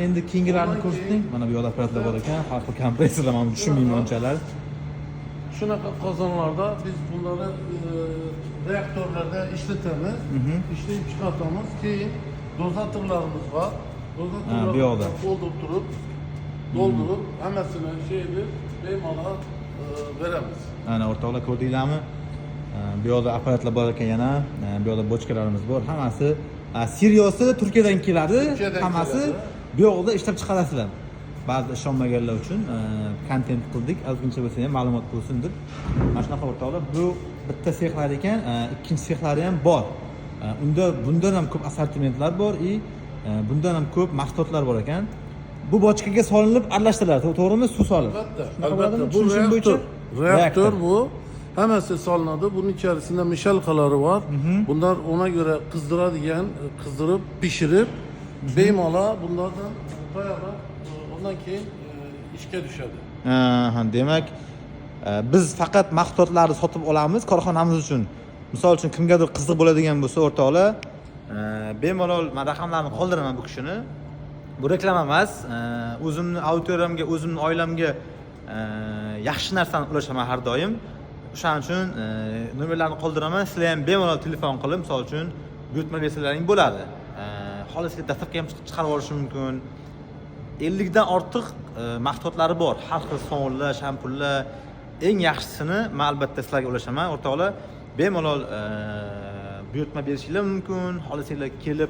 Endi keyingilarini ko'rsating. Mana bu yoqda apparatlar bor ekan. Hatto kompressorlar men tushunmayman unchalar. Shunaqa qozonlarda biz bunları reaktörlerde ishlatamiz. Ishlatib chiqaramiz. Keyin dozatorlarimiz var. bu yoqda. Doldurup hammasini şeydi bemalol veramiz. Ana o'rtoqlar ko'rdinglarmi? Bu yoqda apparatlar bor ekan yana. Bu yoqda bochkalarimiz bor. Hammasi Siriosi Turkiyadan keladi. Hammasi bu yoqda ishlab chiqarasizlar. Ba'zi ishonmaganlar uchun kontent qildik. Ozgincha bo'lsa ham ma'lumot bo'lsin deb. Mana shunaqa o'rtoqlar, bu bitta sexlar ekan, ikkinchi sexlari ham bor. Unda bundan ham ko'p assortimentlar bor, bundan ham ko'p mahsulotlar bor ekan. Bu bochkaga solinib aralashtiriladi, to'g'rimi? Suv solib. Albatta. Bu reaktör bu. Hammasi solinadi. Bunun içerisinde mişalkaları var. Bunlar ona göre kızdırıp pişirip beymala bunlardan bayağı ondan keyin ishga tushadi. Demak, biz faqat mahsulotlarni sotib olamiz korxonamiz uchun. Misol uchun kimgadir qiziq bo'ladigan bo'lsa o'rtoqlar, bemalol men raqamlarni qoldiraman bu kishini. Bu reklama emas. O'zimni auditoriyamga, o'zimni oilamga yaxshi narsani ulashaman har doim. O'shaning uchun nomerlarni qoldiraman. Sizlar ham bemalol telefon qilib, misol uchun buyurtma bersalaring bo'ladi. Xolisga dastavka ham chiqarib olish mumkin. 50 dan ortiq mahsulotlari bor. Har xil sovunlar, shampunlar, eng yaxshisini men albatta sizlarga ulashaman. O'rtoqlar, bemalol buyurtma berishinglar mumkin. Xolisinglar kelib,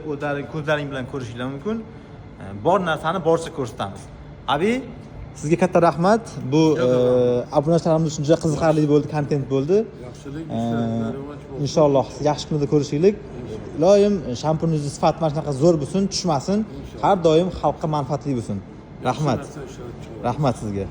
ko'zlaring bilan ko'rishinglar mumkin. Bor narsani boricha ko'rsatamiz. Abi, sizga katta rahmat. Bu obunachilarimiz uchun juda qiziqarli bo'ldi, kontent bo'ldi. Yaxshilik, ishlaringlar rivoj bo'lsin. Inshaalloh yaxshi kunda ko'rishaylik. Iloyim shampuningizni sifati mana shunaqa zo'r bo'lsin, tushmasin. Har doim xalqqa manfaatli bo'lsin. Rahmat. Rahmat sizga.